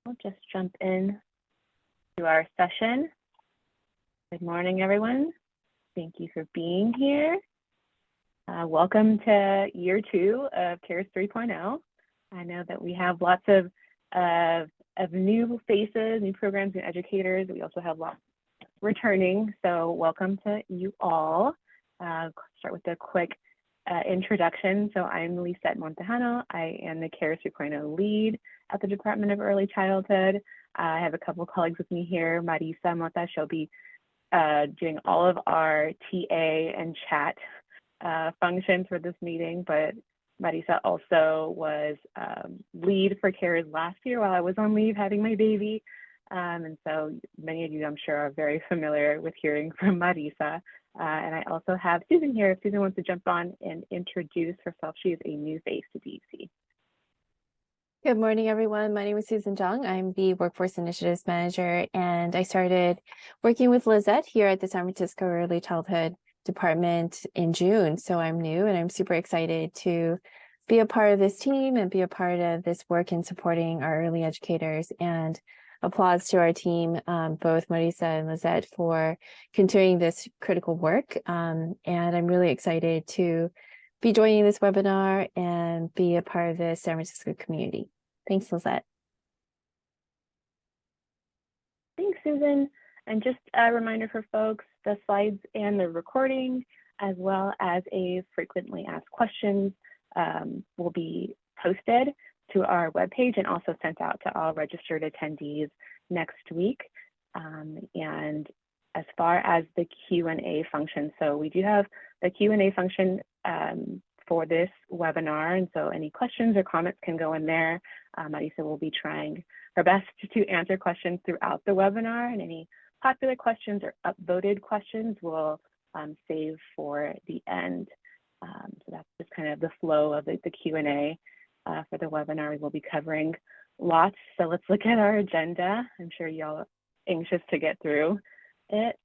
We'll just jump in to our session. Good morning, everyone. Thank you for being here. Welcome to year 2 of CARES 3.0. I know that we have lots of new faces, new programs, new educators. We also have lots returning, so welcome to you all. Start with a quick introduction. So I'm Lisette Montejano. I am the CARES 3.0 lead at the Department of Early Childhood. I have a couple of colleagues with me here. Marisa Mota, she'll be doing all of our TA and chat functions for this meeting, but Marisa also was lead for CARES last year while I was on leave having my baby. And so many of you, I'm sure, are very familiar with hearing from Marisa. And I also have Susan here. If Susan wants to jump on and introduce herself, she is a new face to DEC. Good morning, everyone. My name is Susan Zhang. I'm the Workforce Initiatives Manager, and I started working with Lizette here at the San Francisco Early Childhood Department in June. So I'm new, and I'm super excited to be a part of this team and be a part of this work in supporting our early educators. And applause to our team, both Marisa and Lizette, for continuing this critical work. And I'm really excited to be joining this webinar and be a part of the San Francisco community. Thanks, Lizette. Thanks, Susan. And just a reminder for folks, the slides and the recording, as well as a frequently asked questions, will be posted to our webpage and also sent out to all registered attendees next week. And as far as the Q&A function, so we do have the Q&A function for this webinar, and so any questions or comments can go in there. Marisa will be trying her best to answer questions throughout the webinar, and any popular questions or upvoted questions will save for the end. So that's just kind of the flow of the Q&A for the webinar. We will be covering lots, so let's look at our agenda. I'm sure y'all are anxious to get through it.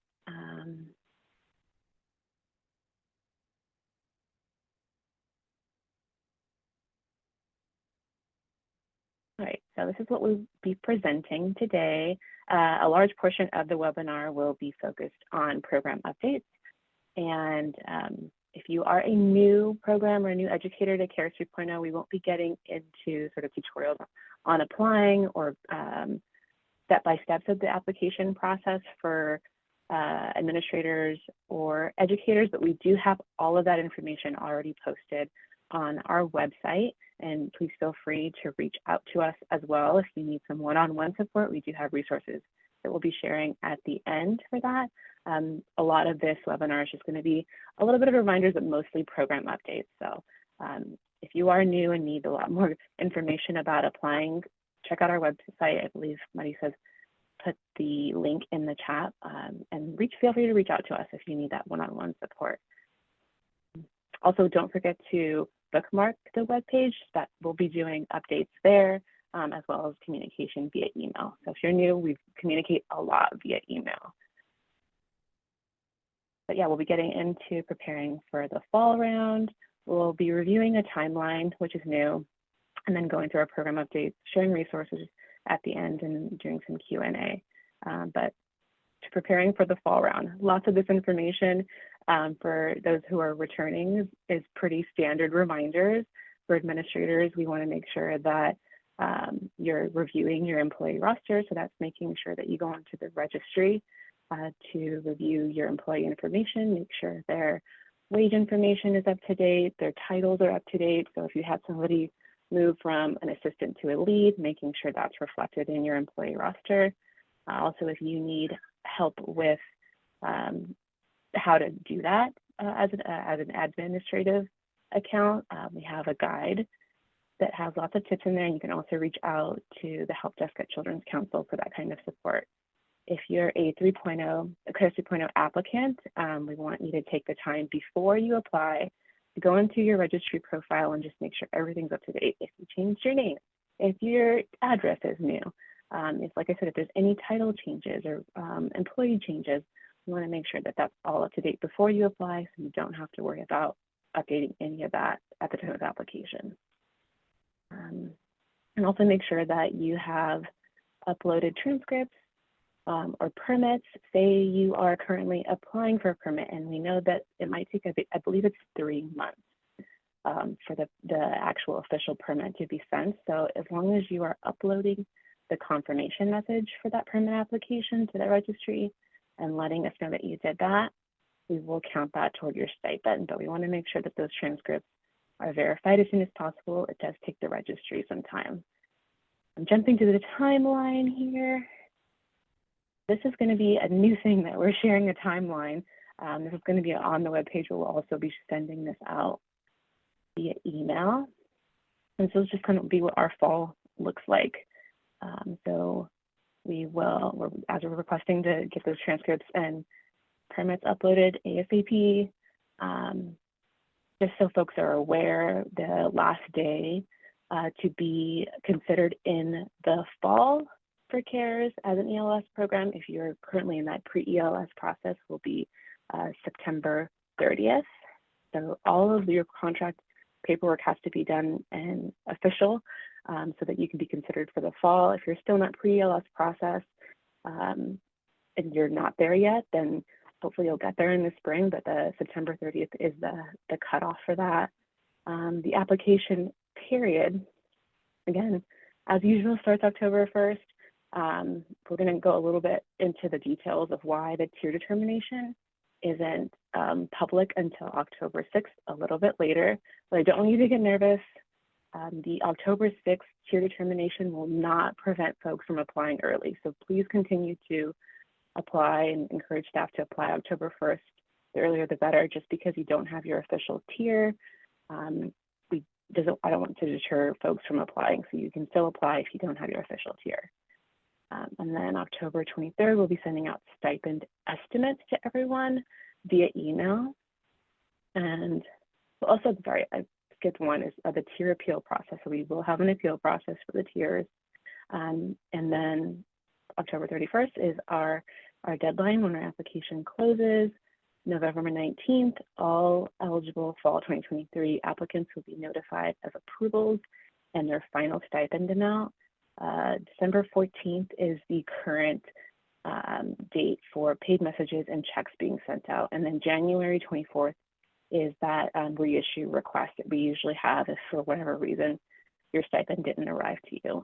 All right, so this is what we'll be presenting today. A large portion of the webinar will be focused on program updates. And if you are a new program or a new educator to CARES 3.0, we won't be getting into sort of tutorials on applying or step-by-steps of the application process for administrators or educators, but we do have all of that information already posted on our website. And please feel free to reach out to us as well if you need some one-on-one support. We do have resources that we'll be sharing at the end for that. A lot of this webinar is just going to be a little bit of reminders, but mostly program updates. So if you are new and need a lot more information about applying, check out our website. I believe Marisa's put the link in the chat, and feel free to reach out to us if you need that one-on-one support. Also, don't forget to bookmark the webpage. That we'll be doing updates there, as well as communication via email. So if you're new, we communicate a lot via email. But yeah, we'll be getting into preparing for the fall round. We'll be reviewing a timeline, which is new, and then going through our program updates, sharing resources at the end, and doing some Q&A. But to preparing for the fall round, lots of this information for those who are returning is pretty standard reminders. For administrators, we want to make sure that you're reviewing your employee roster. So that's making sure that you go onto the registry to review your employee information, make sure their wage information is up to date, their titles are up to date. So if you have somebody move from an assistant to a lead, making sure that's reflected in your employee roster. Also, if you need help with how to do that as an administrative account, we have a guide that has lots of tips in there. And you can also reach out to the help desk at Children's Council for that kind of support. If you're a CARES 3.0 applicant, we want you to take the time before you apply to go into your registry profile and just make sure everything's up to date. If you changed your name, if your address is new, if, like I said, if there's any title changes or employee changes, you want to make sure that that's all up to date before you apply, so you don't have to worry about updating any of that at the time of application. And also make sure that you have uploaded transcripts or permits. Say you are currently applying for a permit, and we know that it might take, I believe it's 3 months for the actual official permit to be sent. So as long as you are uploading the confirmation message for that permit application to the registry and letting us know that you did that, we will count that toward your stipend. But we want to make sure that those transcripts are verified as soon as possible. It does take the registry some time. I'm jumping to the timeline here. This is going to be a new thing that we're sharing a timeline. This is going to be on the webpage. We'll also be sending this out via email. And so it's just kind of be what our fall looks like. So as we're requesting to get those transcripts and permits uploaded ASAP, just so folks are aware, the last day to be considered in the fall for CARES as an ELS program, if you're currently in that pre-ELS process, will be September 30th. So all of your contract paperwork has to be done and official so that you can be considered for the fall. If you're still in that pre-ELS process and you're not there yet, then hopefully you'll get there in the spring, but the September 30th is the cutoff for that. The application period, again, as usual, starts October 1st. We're going to go a little bit into the details of why the tier determination isn't public until October 6th, a little bit later, but I don't want you to get nervous. The October 6th tier determination will not prevent folks from applying early. So please continue to apply and encourage staff to apply October 1st. The earlier the better, just because you don't have your official tier. I don't want to deter folks from applying, so you can still apply if you don't have your official tier. And then October 23rd, we'll be sending out stipend estimates to everyone via email. And also, sorry, I skipped one, is the tier appeal process. So we will have an appeal process for the tiers. And then October 31st is our deadline when our application closes. November 19th, all eligible fall 2023 applicants will be notified of approvals and their final stipend amount. December 14th is the current date for paid messages and checks being sent out. And then January 24th is that reissue request that we usually have if for whatever reason your stipend didn't arrive to you.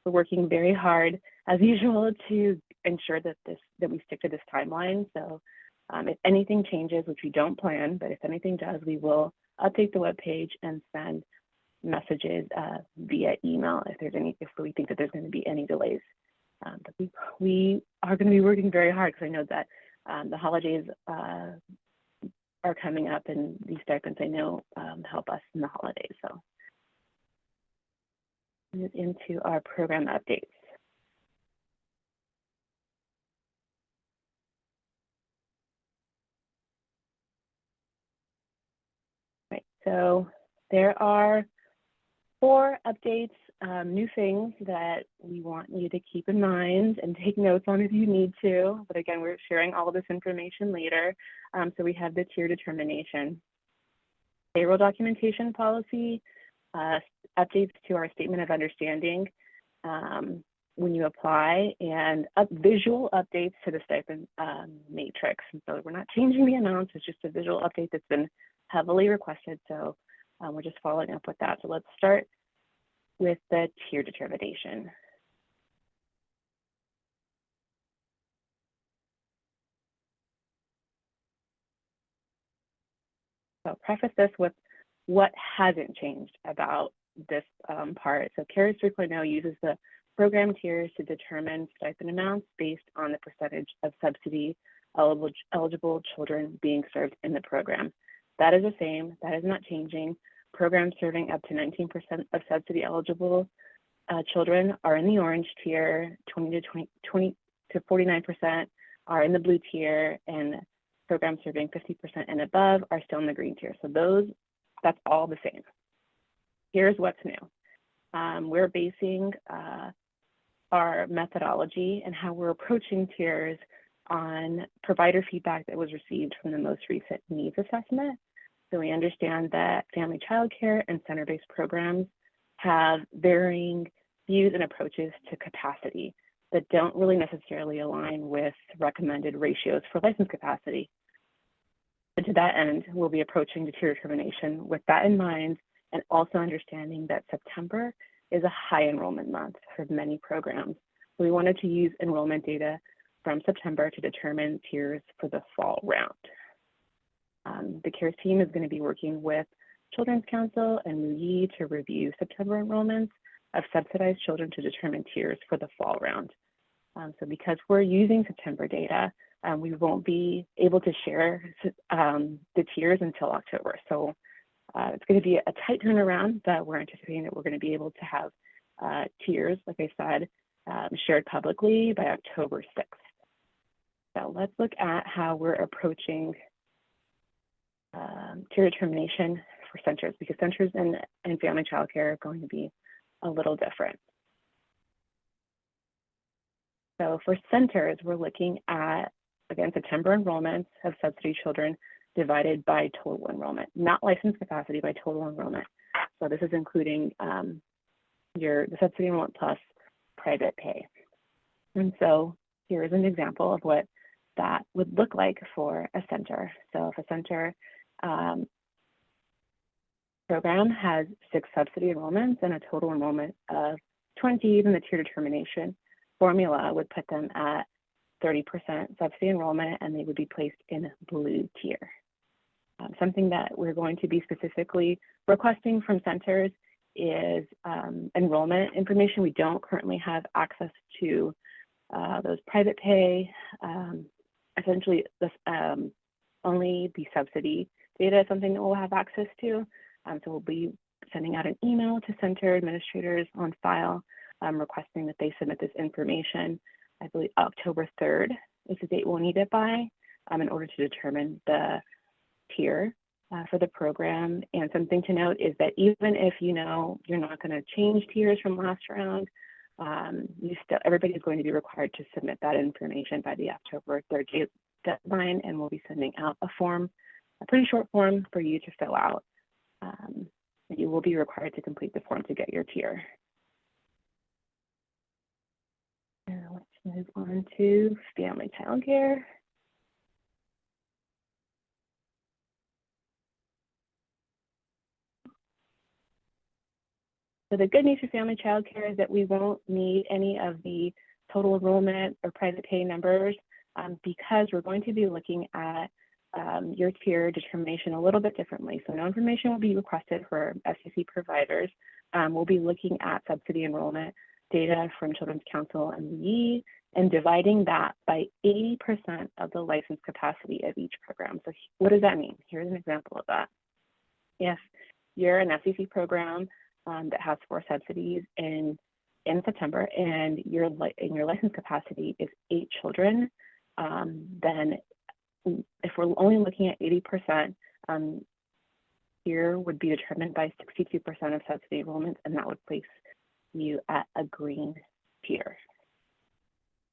We're working very hard, as usual, to ensure that we stick to this timeline. So if anything changes, which we don't plan, but if anything does, we will update the webpage and send messages via email if we think that there's going to be any delays. But we are going to be working very hard because I know that the holidays are coming up, and these stipends I know help us in the holidays. So move into our program updates. Right, so there are 4 updates, new things that we want you to keep in mind and take notes on if you need to. But again, we're sharing all of this information later. So we have the tier determination, payroll documentation policy, updates to our statement of understanding when you apply, and visual updates to the stipend matrix. And so we're not changing the amounts, it's just a visual update that's been heavily requested. So we're just following up with that. So let's start with the tier determination. So I'll preface this with what hasn't changed about this part. So CARES 3.0 uses the program tiers to determine stipend amounts based on the percentage of subsidy eligible children being served in the program. That is the same, that is not changing. Programs serving up to 19% of subsidy eligible children are in the orange tier, 20 to 49% are in the blue tier, and programs serving 50% and above are still in the green tier. So that's all the same. Here's what's new. We're basing our methodology and how we're approaching tiers on provider feedback that was received from the most recent needs assessment. So we understand that family childcare and center-based programs have varying views and approaches to capacity that don't really necessarily align with recommended ratios for license capacity. And to that end, we'll be approaching the tier determination with that in mind, and also understanding that September is a high enrollment month for many programs. So we wanted to use enrollment data from September to determine tiers for the fall round. The CARES team is going to be working with Children's Council and MUYI to review September enrollments of subsidized children to determine tiers for the fall round. So because we're using September data, we won't be able to share the tiers until October. So it's going to be a tight turnaround, but we're anticipating that we're going to be able to have tiers, like I said, shared publicly by October 6th. So let's look at how we're approaching tier determination for centers, because centers and family child care are going to be a little different. So for centers, we're looking at, again, September enrollments of subsidy children divided by total enrollment, not license capacity, by total enrollment. So this is including the subsidy enrollment plus private pay. And so here is an example of what that would look like for a center. So if a center program has 6 subsidy enrollments and a total enrollment of 20, then the tier determination formula would put them at 30% subsidy enrollment, and they would be placed in blue tier. Something that we're going to be specifically requesting from centers is enrollment information. We don't currently have access to those private pay. Essentially, this, only the subsidy data is something that we'll have access to. So we'll be sending out an email to center administrators on file requesting that they submit this information. I believe October 3rd is the date we'll need it by in order to determine the tier for the program. And something to note is that even if you know you're not going to change tiers from last round, everybody's going to be required to submit that information by the October 3rd deadline, and we'll be sending out a form, a pretty short form for you to fill out. You will be required to complete the form to get your tier. Now let's move on to family child care. So the good news for family child care is that we won't need any of the total enrollment or private pay numbers because we're going to be looking at your tier determination a little bit differently. So no information will be requested for FCC providers. We'll be looking at subsidy enrollment data from Children's Council and MUYI and dividing that by 80% of the license capacity of each program. So what does that mean? Here's an example of that. If you're an FCC program that has 4 subsidies in September and your license capacity is 8 children, then if we're only looking at 80%, here would be determined by 62% of subsidy enrollments, and that would place you at a green tier.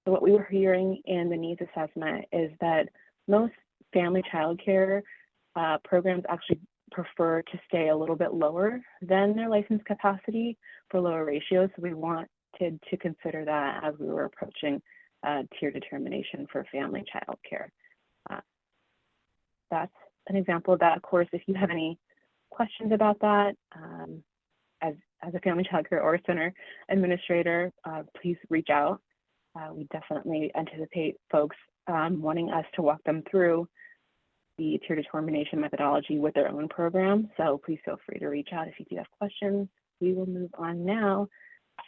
So what we were hearing in the needs assessment is that most family child care programs actually prefer to stay a little bit lower than their license capacity for lower ratios. So we wanted to consider that as we were approaching tier determination for family child care. That's an example of that. Of course, if you have any questions about that, as a family child care or center administrator, please reach out. We definitely anticipate folks wanting us to walk them through the tier determination methodology with their own program. So please feel free to reach out if you do have questions. We will move on now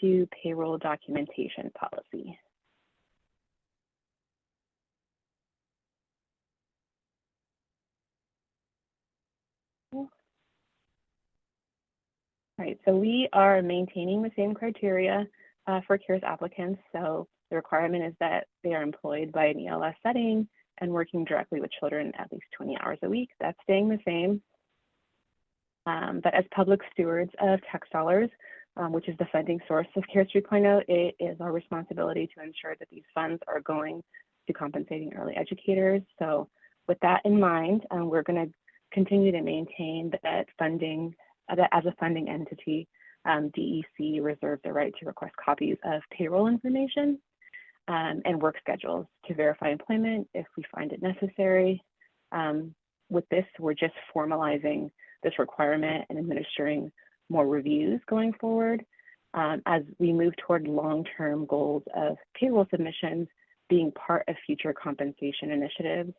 to payroll documentation policy. All right, so we are maintaining the same criteria for CARES applicants. So the requirement is that they are employed by an ELS setting and working directly with children at least 20 hours a week. That's staying the same. But as public stewards of tax dollars, which is the funding source of CARES 3.0, it is our responsibility to ensure that these funds are going to compensating early educators. So with that in mind, we're going to continue to maintain that funding as a funding entity DEC reserves the right to request copies of payroll information and work schedules to verify employment if we find it necessary. With this, we're just formalizing this requirement and administering more reviews going forward as we move toward long-term goals of payroll submissions being part of future compensation initiatives,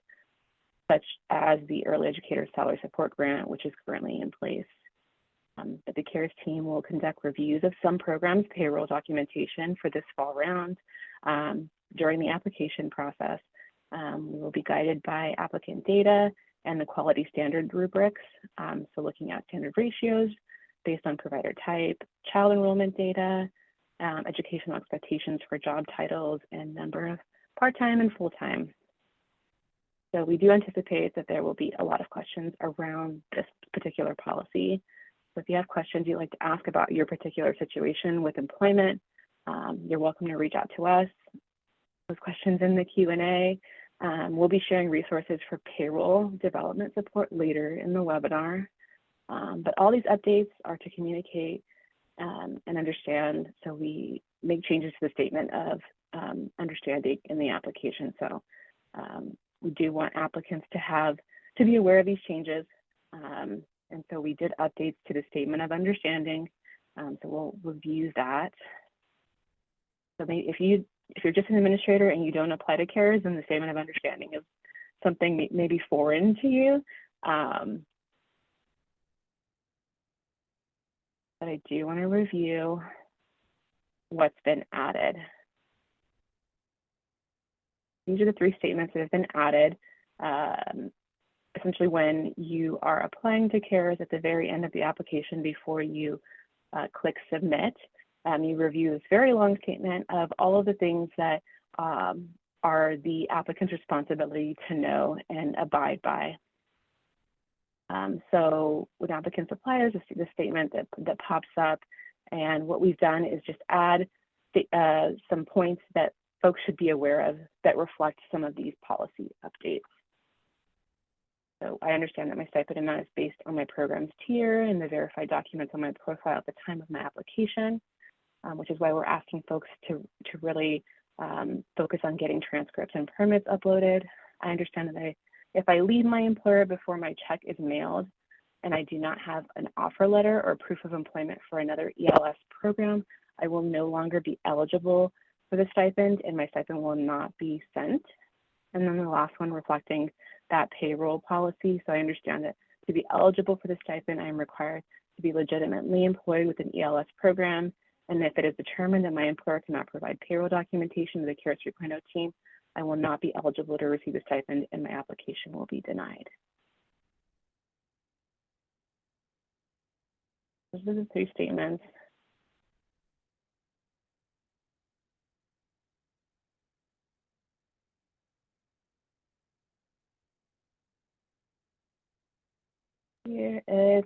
such as the Early Educator Salary Support Grant, which is currently in place. The CARES team will conduct reviews of some programs' payroll documentation for this fall round. During the application process, we will be guided by applicant data and the quality standard rubrics. So looking at standard ratios based on provider type, child enrollment data, educational expectations for job titles, and number of part-time and full-time. So we do anticipate that there will be a lot of questions around this particular policy. So if you have questions you'd like to ask about your particular situation with employment, you're welcome to reach out to us. Those questions in the Q&A. We'll be sharing resources for payroll development support later in the webinar. But all these updates are to communicate and understand, so we make changes to the statement of understanding in the application. So we do want applicants to be aware of these changes. And so we did updates to the statement of understanding. So we'll review that. So if you're just an administrator and you don't apply to CARES, then the statement of understanding is something maybe foreign to you. But I do want to review what's been added. These are the 3 statements that have been added. Essentially, when you are applying to CARES at the very end of the application before you click submit, you review this very long statement of all of the things that are the applicant's responsibility to know and abide by. So when applicants apply, there's the statement that pops up, and what we've done is just add some points that folks should be aware of that reflect some of these policy updates. So I understand that my stipend amount is based on my program's tier and the verified documents on my profile at the time of my application, which is why we're asking folks to really focus on getting transcripts and permits uploaded. I understand that if I leave my employer before my check is mailed and I do not have an offer letter or proof of employment for another ELS program, I will no longer be eligible for the stipend and my stipend will not be sent. And then the last one reflecting that payroll policy. So I understand that to be eligible for the stipend, I am required to be legitimately employed with an ELS program. And if it is determined that my employer cannot provide payroll documentation to the CARES 3.0 team, I will not be eligible to receive the stipend and my application will be denied. Those are the 3 statements. Here is,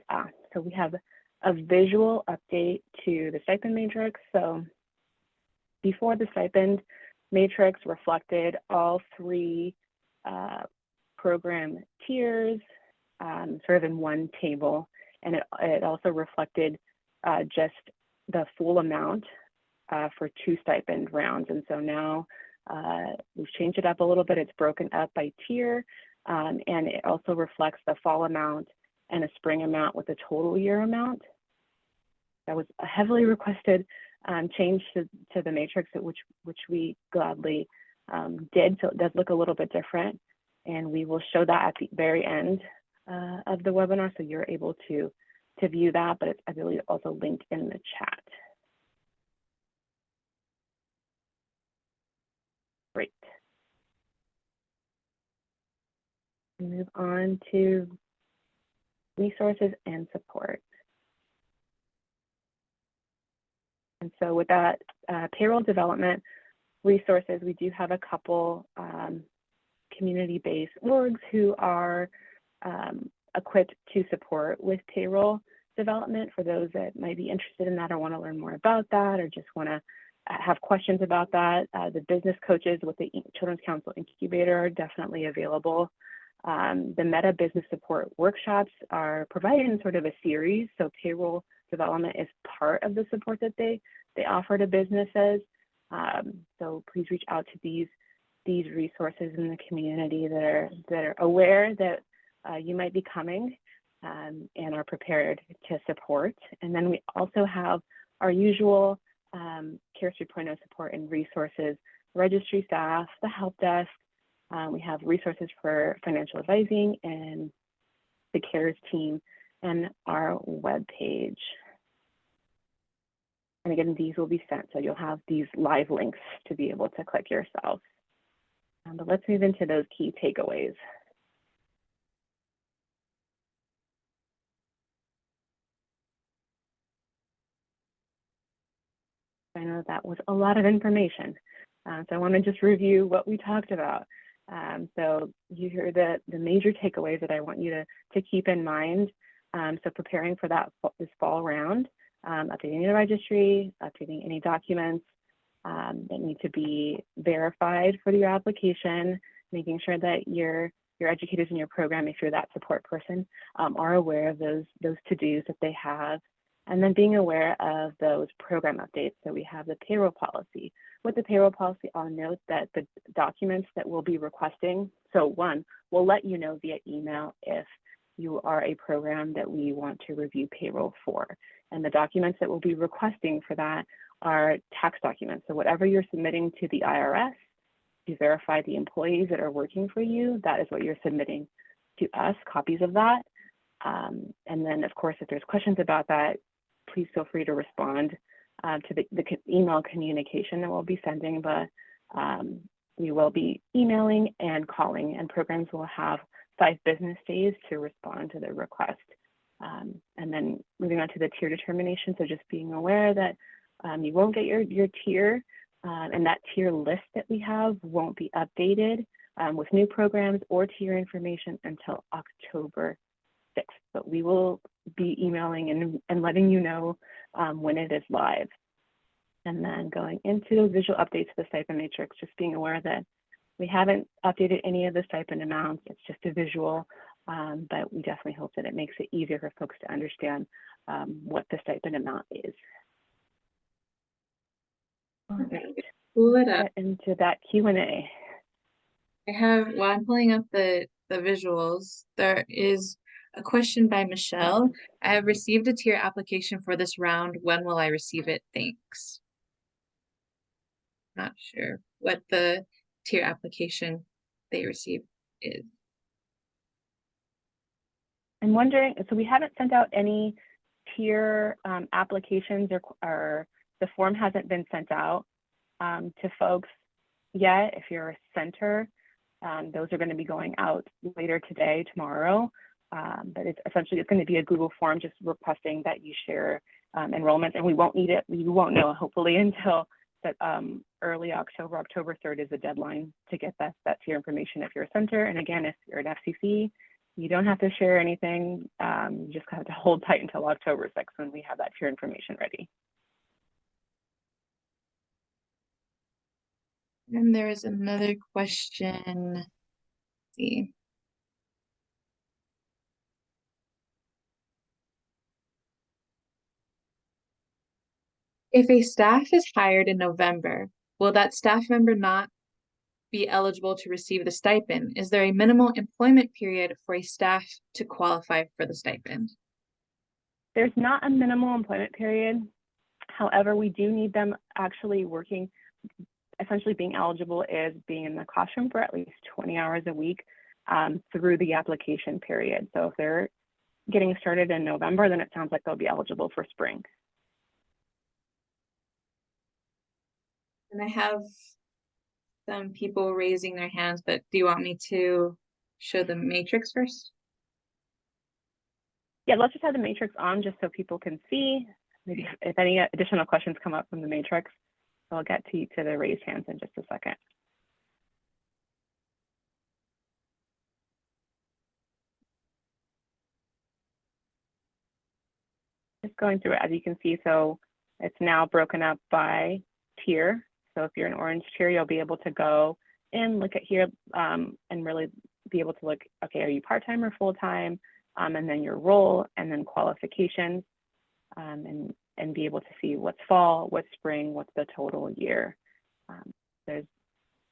so we have a visual update to the stipend matrix. So before the stipend matrix reflected all 3 program tiers sort of in one table. And it also reflected just the full amount for 2 stipend rounds. And so now we've changed it up a little bit. It's broken up by tier, and it also reflects the fall amount and a spring amount with a total year amount. That was a heavily requested change to the matrix, which we gladly did. So it does look a little bit different, and we will show that at the very end of the webinar, so you're able to view that, but it's, I believe, also linked in the chat. Great. Move on to resources and support. And so with that payroll development resources, we do have a couple community-based orgs who are equipped to support with payroll development for those that might be interested in that or want to learn more about that or just want to have questions about that. The business coaches with the Children's Council Incubator are definitely available The Meta Business Support workshops are provided in sort of a series, so payroll development is part of the support that they offer to businesses. So please reach out to these resources in the community that are aware that you might be coming and are prepared to support. And then we also have our usual CARES 3.0 support and resources, registry staff, the help desk. We have resources for financial advising and the CARES team and our webpage. And again, these will be sent, so you'll have these live links to be able to click yourself. But let's move into those key takeaways. I know that was a lot of information. So I want to just review what we talked about. So you hear the major takeaways that I want you to keep in mind. So preparing for this fall round, updating the registry, updating any documents that need to be verified for your application, making sure that your educators in your program, if you're that support person, are aware of those to-dos that they have, and then being aware of those program updates. So we have the payroll policy. With the payroll policy, I'll note that the documents that we'll be requesting, so one, we'll let you know via email if you are a program that we want to review payroll for. And the documents that we'll be requesting for that are tax documents. So whatever you're submitting to the IRS to verify the employees that are working for you, that is what you're submitting to us, copies of that. And then of course, if there's questions about that, please feel free to respond to the email communication that we'll be sending, but we will be emailing and calling, and programs will have 5 business days to respond to the request. And then moving on to the tier determination, so just being aware that you won't get your tier, and that tier list that we have won't be updated with new programs or tier information until October 6th. But we will be emailing and letting you know when it is live. And then going into those visual updates to the stipend matrix, just being aware that we haven't updated any of the stipend amounts. It's just a visual, but we definitely hope that it makes it easier for folks to understand what the stipend amount is. All right. Pull it up. Get into that Q&A. While I'm pulling up the visuals, there is a question by Michelle. I have received a tier application for this round. When will I receive it? Thanks. Not sure what the tier application they received is. I'm wondering, so we haven't sent out any tier applications, or the form hasn't been sent out to folks yet. If you're a center, those are going to be going out later today, tomorrow. But it's essentially going to be a Google form just requesting that you share enrollment, and we won't need it. We won't know hopefully until that early October. October 3rd is the deadline to get that tier information if you're a center. And again, if you're an FCC, you don't have to share anything. You just have to hold tight until October 6th when we have that tier information ready. And there is another question. Let's see. If a staff is hired in November, will that staff member not be eligible to receive the stipend? Is there a minimal employment period for a staff to qualify for the stipend? There's not a minimal employment period. However, we do need them actually working. Essentially being eligible is being in the classroom for at least 20 hours a week through the application period. So if they're getting started in November, then it sounds like they'll be eligible for spring. And I have some people raising their hands, but do you want me to show the matrix first? Yeah, let's just have the matrix on just so people can see. Maybe if any additional questions come up from the matrix, I'll get to the raised hands in just a second. Just going through it, as you can see, so it's now broken up by tier. So if you're an orange tier, you'll be able to go and look at here and really be able to look, okay, are you part-time or full-time? And then your role, and then qualifications, and be able to see what's fall, what's spring, what's the total year. There's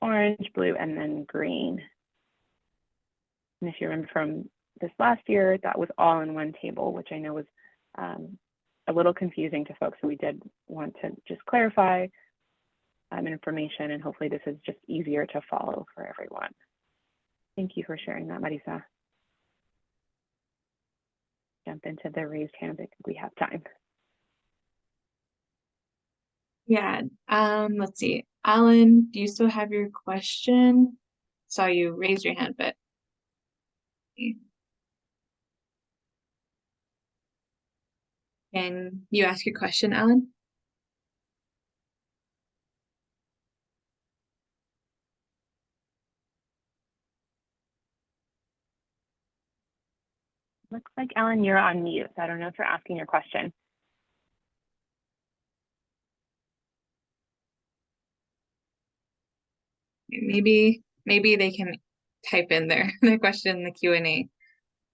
orange, blue, and then green. And if you remember from this last year, that was all in one table, which I know was a little confusing to folks. So we did want to just clarify information, and hopefully this is just easier to follow for everyone. Thank you for sharing that, Marisa. Jump into the raised hand if we have time. Yeah, let's see. Alan, do you still have your question? Saw you raise your hand, but. Can you ask your question, Alan? Looks like, Alan, you're on mute, so I don't know if you're asking your question. Maybe they can type in their question in the Q&A.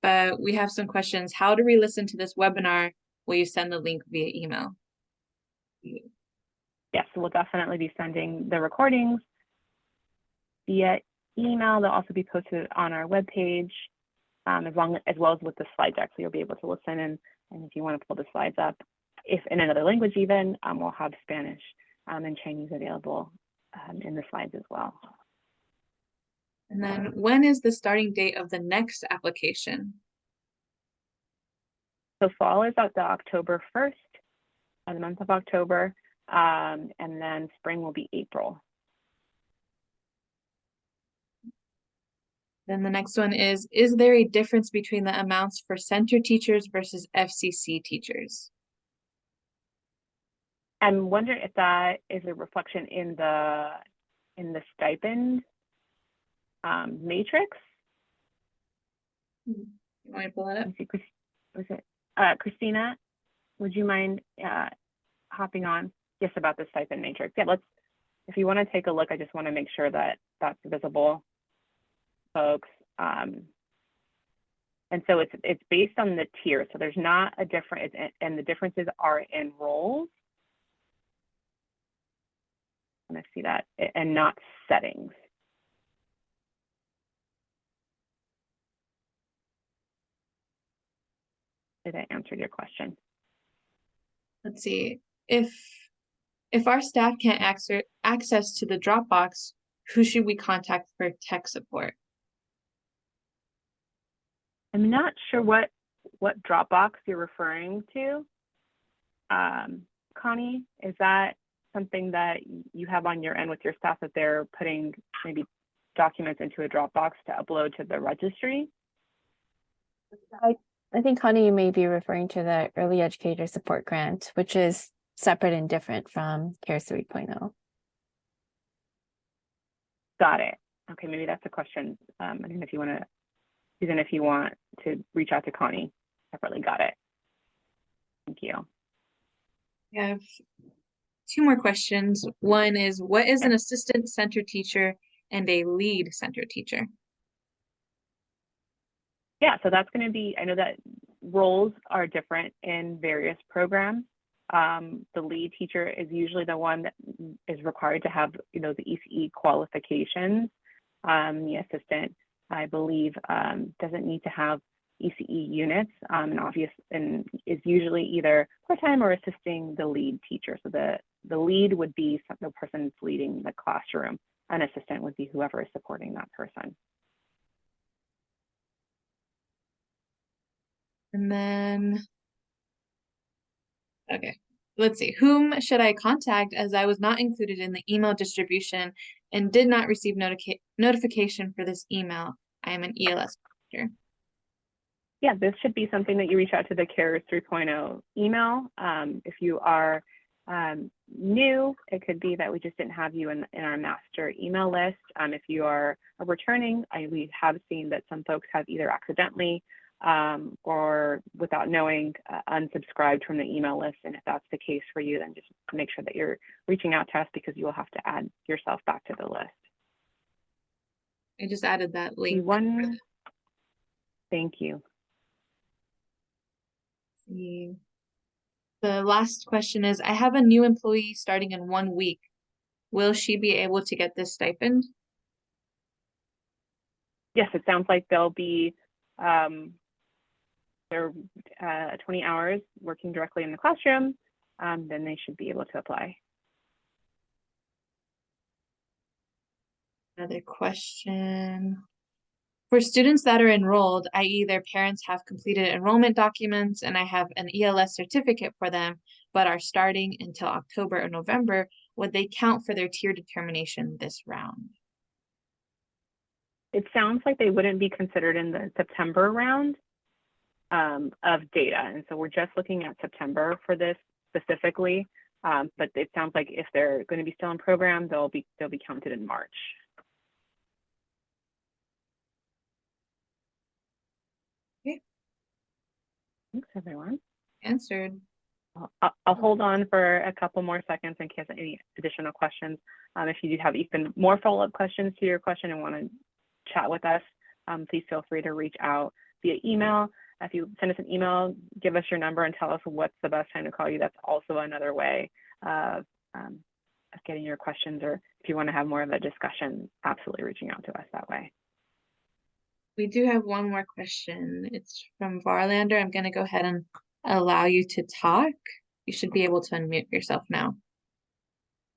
But we have some questions. How to re-listen to this webinar? Will you send the link via email? Yes, we'll definitely be sending the recordings via email. They'll also be posted on our webpage, as well as with the slide deck, so you'll be able to listen. And if you want to pull the slides up, if in another language even, we'll have Spanish and Chinese available in the slides as well. And then when is the starting date of the next application? So fall is out the October 1st, the month of October, and then spring will be April. Then the next one is there a difference between the amounts for center teachers versus FCC teachers? I'm wondering if that is a reflection in the stipend matrix. You want to pull it up? Was it Christina? Would you mind hopping on? Yes, about the stipend matrix. Yeah, let's. If you want to take a look, I just want to make sure that that's visible, folks. And so it's based on the tier. So there's not a difference, and the differences are in roles. And I see that, and not settings. Did I answer your question? Let's see. If our staff can't access to the Dropbox, who should we contact for tech support? I'm not sure what Dropbox you're referring to. Connie, is that something that you have on your end with your staff, that they're putting maybe documents into a Dropbox to upload to the registry? I think, Connie, you may be referring to the Early Educator Support Grant, which is separate and different from CARES 3.0. Got it. Okay, maybe that's a question. I don't know if you want to, even if you want to reach out to Connie separately. Got it. Thank you. We have two more questions. One is, what is an assistant center teacher and a lead center teacher? Yeah, so that's going to be, I know that roles are different in various programs. The lead teacher is usually the one that is required to have, the ECE qualifications. The assistant, I believe, doesn't need to have ECE units, and is usually either part-time or assisting the lead teacher. So the lead would be the person that's leading the classroom. An assistant would be whoever is supporting that person. And then, okay, let's see. Whom should I contact, as I was not included in the email distribution and did not receive notification for this email? I am an ELS teacher. Yeah, this should be something that you reach out to the CARES 3.0 email. If you are new, it could be that we just didn't have you in our master email list. If you are returning, we have seen that some folks have either accidentally or without knowing unsubscribed from the email list. And if that's the case for you, then just make sure that you're reaching out to us, because you will have to add yourself back to the list. I just added that link. Thank you. The last question is, I have a new employee starting in 1 week. Will she be able to get this stipend? Yes, it sounds like they'll be they're 20 hours working directly in the classroom, then they should be able to apply. Another question. For students that are enrolled, i.e. their parents have completed enrollment documents and I have an ELS certificate for them, but are starting until October or November, would they count for their tier determination this round? It sounds like they wouldn't be considered in the September round of data. And so we're just looking at September for this specifically, but it sounds like if they're going to be still in program, they'll be counted in March. Okay. Thanks, everyone. Answered. I'll hold on for a couple more seconds in case any additional questions. If you do have even more follow-up questions to your question and want to chat with us, please feel free to reach out via email. If you send us an email, give us your number and tell us what's the best time to call you. That's also another way of getting your questions, or if you want to have more of a discussion, absolutely reaching out to us that way. We do have one more question. It's from Varlander. I'm going to go ahead and allow you to talk. You should be able to unmute yourself now.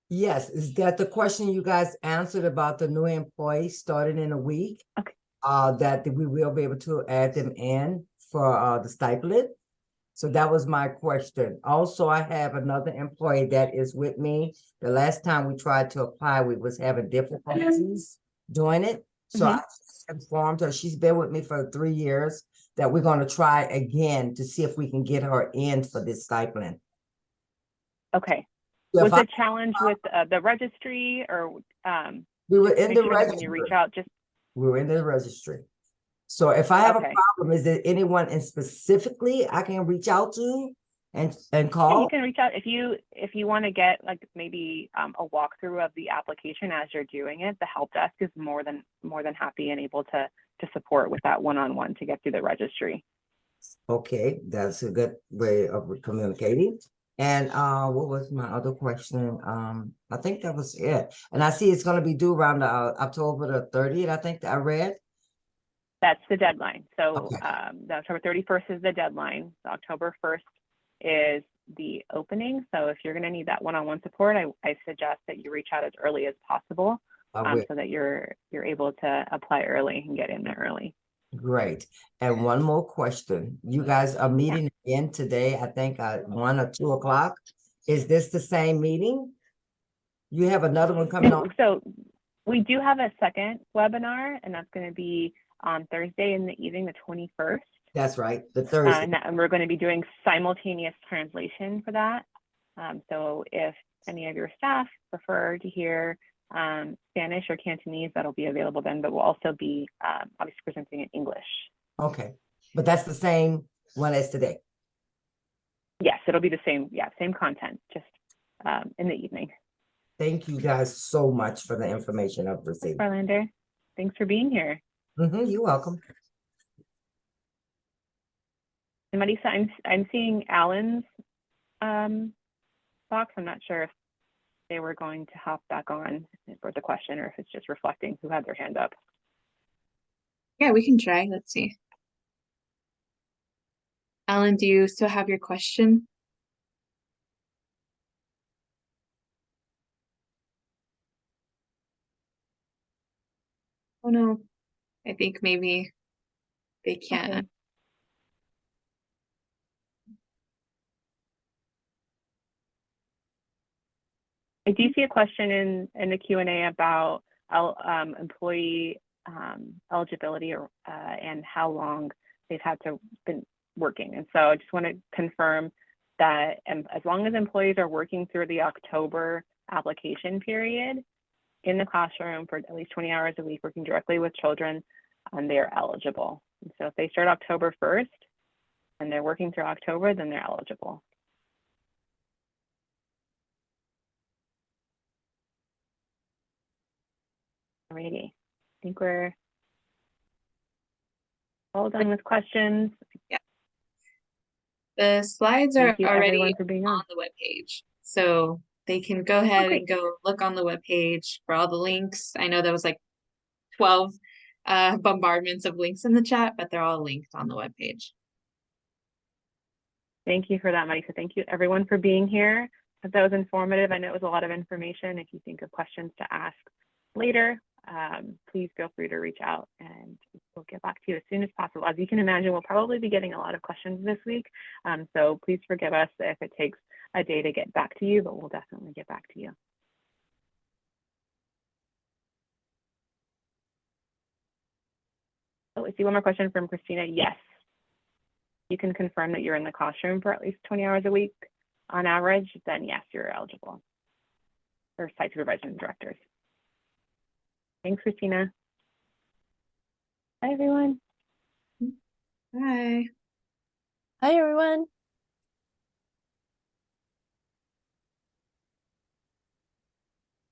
Yes, is that the question you guys answered about the new employees starting in a week? Okay. That we will be able to add them in for the stipend. So that was my question. Also, I have another employee that is with me. The last time we tried to apply, we was having difficulties doing it. So I just informed her, she's been with me for 3 years, that we're going to try again to see if we can get her in for this stipend. Okay. So was the challenge with the registry, or we were in the sure registry. when you reach out, just we were in the registry. So if I have Okay. a problem, is there anyone in specifically I can reach out to and Yeah, call? you can reach out if you want to get like maybe a walkthrough of the application as you're doing it. The help desk is more than happy and able to support with that one-on-one to get through the registry. Okay, that's a good way of communicating. And what was my other question? I think that was it. And I see it's going to be due around October the 30th. I think that I read. That's the deadline. So Okay. the October 31st is the deadline. The October 1st is the opening. So if you're going to need that one-on-one support, I suggest that you reach out as early as possible, I will. so that you're able to apply early and get in there early. Great. And one more question. You guys are meeting again today, I think at 1 or 2 o'clock. Is this the same meeting? You have another one coming on? So we do have a second webinar, and that's going to be on Thursday in the evening, the 21st. That's right, the Thursday. And we're going to be doing simultaneous translation for that. So if any of your staff prefer to hear Spanish or Cantonese, that'll be available then, but we'll also be obviously presenting in English. Okay, but that's the same one as today. Yes, it'll be the same, same content, just in the evening. Thank you guys so much for the information I've received. Varlander, thanks for being here. You're welcome. And Marisa, I'm seeing Alan's box. I'm not sure if they were going to hop back on for the question or if it's just reflecting who had their hand up. Yeah, we can try. Let's see. Alan, do you still have your question? Oh no, I think maybe they can't. Okay. I do see a question in the Q&A about employee eligibility and how long they've had to been working. And so I just want to confirm that as long as employees are working through the October application period in the classroom for at least 20 hours a week, working directly with children, they are eligible. And so if they start October 1st and they're working through October, then they're eligible. Alrighty. think we're all done with questions. The slides are Thank you everyone already for being on on. the webpage, so they can go ahead great. and go look on the webpage for all the links. I know there was like 12 bombardments of links in the chat, but they're all linked on the webpage. Thank you for that, Marisa. Thank you everyone for being here. If that was informative, I know it was a lot of information. If you think of questions to ask later, please feel free to reach out and we'll get back to you as soon as possible. As you can imagine, we'll probably be getting a lot of questions this week. So please forgive us if it takes a day to get back to you, but we'll definitely get back to you. Oh, I see one more question from Christina. Yes, you can confirm that you're in the classroom for at least 20 hours a week on average, then yes, you're eligible for site supervisors and directors. Thanks, Christina. Bye, everyone. Bye. Hi, everyone.